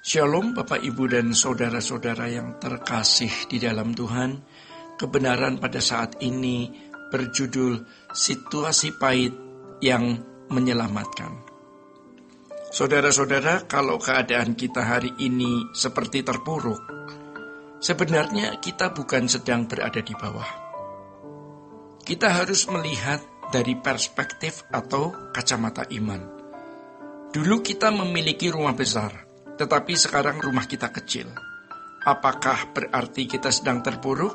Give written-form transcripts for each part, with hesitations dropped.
Shalom Bapak Ibu dan Saudara-saudara yang terkasih di dalam Tuhan. Kebenaran pada saat ini berjudul Situasi Pahit yang Menyelamatkan. Saudara-saudara, kalau keadaan kita hari ini seperti terpuruk, sebenarnya kita bukan sedang berada di bawah. Kita harus melihat dari perspektif atau kacamata iman. Dulu kita memiliki rumah besar, tetapi sekarang rumah kita kecil. Apakah berarti kita sedang terpuruk?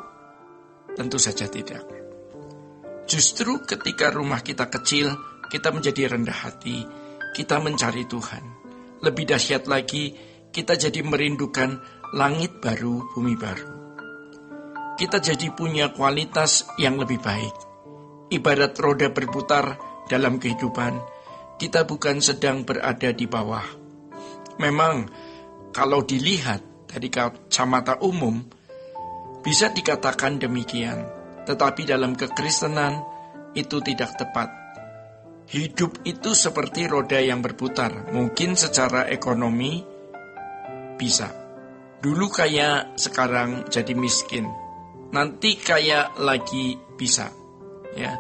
Tentu saja tidak. Justru ketika rumah kita kecil, kita menjadi rendah hati, kita mencari Tuhan. Lebih dahsyat lagi, kita jadi merindukan langit baru, bumi baru. Kita jadi punya kualitas yang lebih baik. Ibarat roda berputar dalam kehidupan, kita bukan sedang berada di bawah. Memang, kalau dilihat dari kacamata umum, bisa dikatakan demikian. Tetapi dalam kekristenan, itu tidak tepat. Hidup itu seperti roda yang berputar. Mungkin secara ekonomi, bisa. Dulu kaya, sekarang jadi miskin. Nanti kaya lagi bisa. Ya,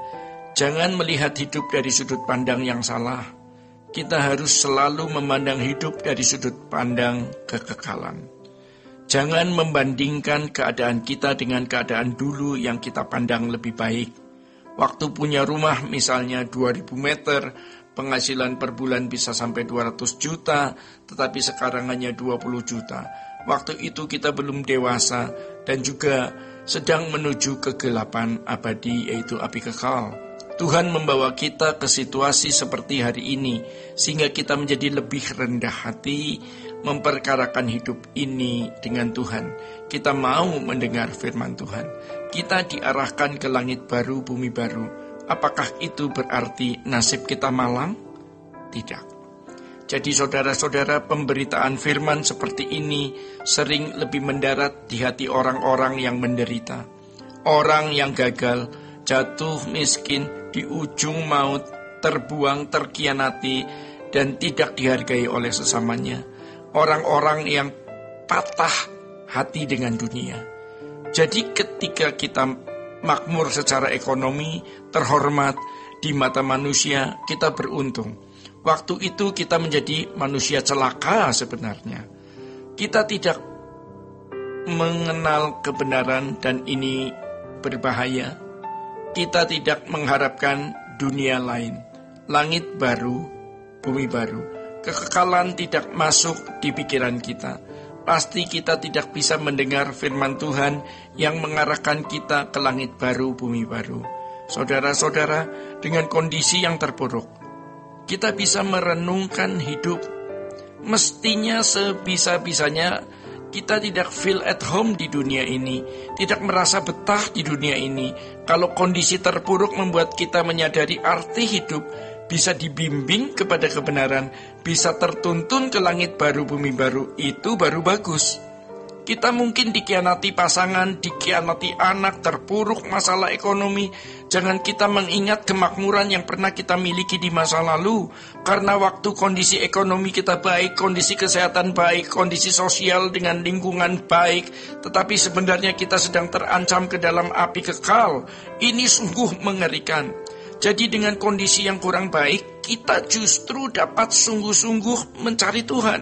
jangan melihat hidup dari sudut pandang yang salah. Kita harus selalu memandang hidup dari sudut pandang kekekalan. Jangan membandingkan keadaan kita dengan keadaan dulu yang kita pandang lebih baik. Waktu punya rumah misalnya 2000 meter, penghasilan per bulan bisa sampai 200 juta, tetapi sekarang hanya 20 juta. Waktu itu kita belum dewasa dan juga sedang menuju kegelapan abadi, yaitu api kekal. Tuhan membawa kita ke situasi seperti hari ini, sehingga kita menjadi lebih rendah hati, memperkarakan hidup ini dengan Tuhan. Kita mau mendengar firman Tuhan. Kita diarahkan ke langit baru, bumi baru. Apakah itu berarti nasib kita malang? Tidak. Jadi saudara-saudara, pemberitaan firman seperti ini sering lebih mendarat di hati orang-orang yang menderita. Orang yang gagal, jatuh miskin, di ujung maut, terbuang, terkhianati, dan tidak dihargai oleh sesamanya. Orang-orang yang patah hati dengan dunia. Jadi ketika kita makmur secara ekonomi, terhormat di mata manusia, kita beruntung. Waktu itu kita menjadi manusia celaka sebenarnya. Kita tidak mengenal kebenaran dan ini berbahaya. Kita tidak mengharapkan dunia lain, langit baru, bumi baru. Kekekalan tidak masuk di pikiran kita. Pasti kita tidak bisa mendengar firman Tuhan yang mengarahkan kita ke langit baru, bumi baru. Saudara-saudara, dengan kondisi yang terpuruk, kita bisa merenungkan hidup. Mestinya sebisa-bisanya kita tidak feel at home di dunia ini, tidak merasa betah di dunia ini. Kalau kondisi terpuruk membuat kita menyadari arti hidup, bisa dibimbing kepada kebenaran, bisa tertuntun ke langit baru, bumi baru, itu baru bagus. Kita mungkin dikhianati pasangan, dikhianati anak, terpuruk masalah ekonomi. Jangan kita mengingat kemakmuran yang pernah kita miliki di masa lalu. Karena waktu kondisi ekonomi kita baik, kondisi kesehatan baik, kondisi sosial dengan lingkungan baik. Tetapi sebenarnya kita sedang terancam ke dalam api kekal. Ini sungguh mengerikan. Jadi dengan kondisi yang kurang baik, kita justru dapat sungguh-sungguh mencari Tuhan.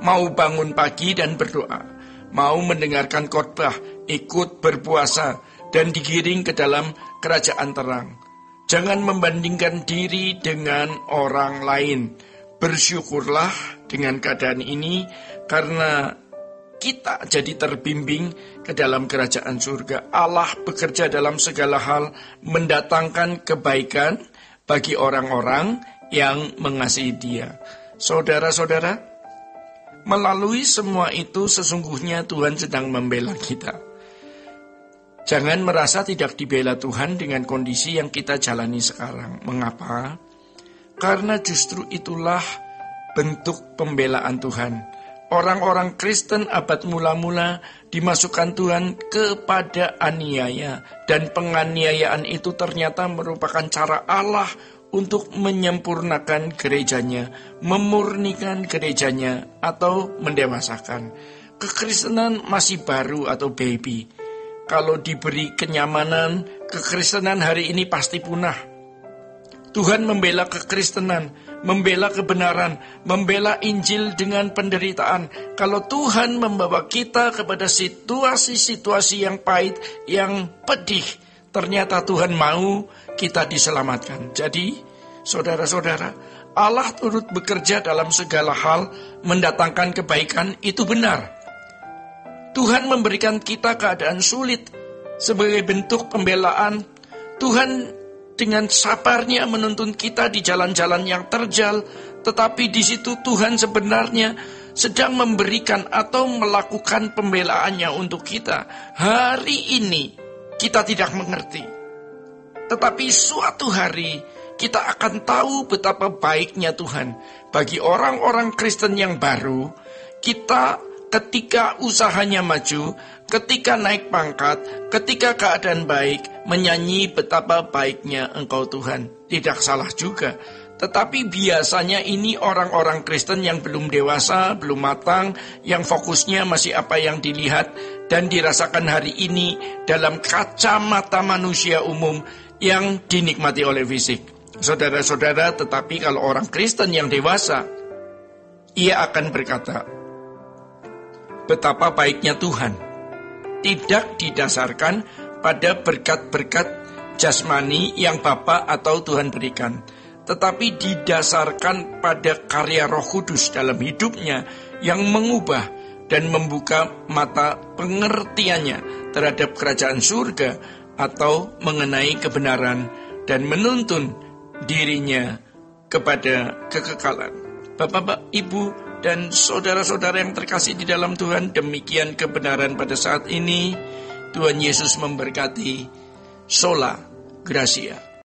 Mau bangun pagi dan berdoa. Mau mendengarkan khotbah, ikut berpuasa, dan digiring ke dalam kerajaan terang. Jangan membandingkan diri dengan orang lain. Bersyukurlah dengan keadaan ini, karena kita jadi terbimbing ke dalam kerajaan surga. Allah bekerja dalam segala hal, mendatangkan kebaikan bagi orang-orang yang mengasihi Dia. Saudara-saudara, melalui semua itu sesungguhnya Tuhan sedang membela kita. Jangan merasa tidak dibela Tuhan dengan kondisi yang kita jalani sekarang. Mengapa? Karena justru itulah bentuk pembelaan Tuhan. Orang-orang Kristen abad mula-mula dimasukkan Tuhan kepada aniaya. Dan penganiayaan itu ternyata merupakan cara Allah untuk menyempurnakan gerejanya, memurnikan gerejanya, atau mendewasakan. Kekristenan masih baru atau baby. Kalau diberi kenyamanan, kekristenan hari ini pasti punah. Tuhan membela kekristenan, membela kebenaran, membela Injil dengan penderitaan. Kalau Tuhan membawa kita kepada situasi-situasi yang pahit, yang pedih, ternyata Tuhan mau kita diselamatkan. Jadi, saudara-saudara, Allah turut bekerja dalam segala hal, mendatangkan kebaikan, itu benar. Tuhan memberikan kita keadaan sulit sebagai bentuk pembelaan. Tuhan dengan sabarnya menuntun kita di jalan-jalan yang terjal, tetapi di situ Tuhan sebenarnya sedang memberikan atau melakukan pembelaannya untuk kita. Hari ini kita tidak mengerti, tetapi suatu hari kita akan tahu betapa baiknya Tuhan. Bagi orang-orang Kristen yang baru, kita ketika usahanya maju, ketika naik pangkat, ketika keadaan baik, menyanyi betapa baiknya Engkau Tuhan. Tidak salah juga. Tetapi biasanya ini orang-orang Kristen yang belum dewasa, belum matang, yang fokusnya masih apa yang dilihat dan dirasakan hari ini dalam kacamata manusia umum yang dinikmati oleh fisik. Saudara-saudara, tetapi kalau orang Kristen yang dewasa, ia akan berkata, betapa baiknya Tuhan. Tidak didasarkan pada berkat-berkat jasmani yang Bapa atau Tuhan berikan, tetapi didasarkan pada karya Roh Kudus dalam hidupnya yang mengubah dan membuka mata pengertiannya terhadap kerajaan surga atau mengenai kebenaran dan menuntun dirinya kepada kekekalan. Bapak-bapak, Ibu, dan saudara-saudara yang terkasih di dalam Tuhan, demikian kebenaran pada saat ini. Tuhan Yesus memberkati. Sola Gracia.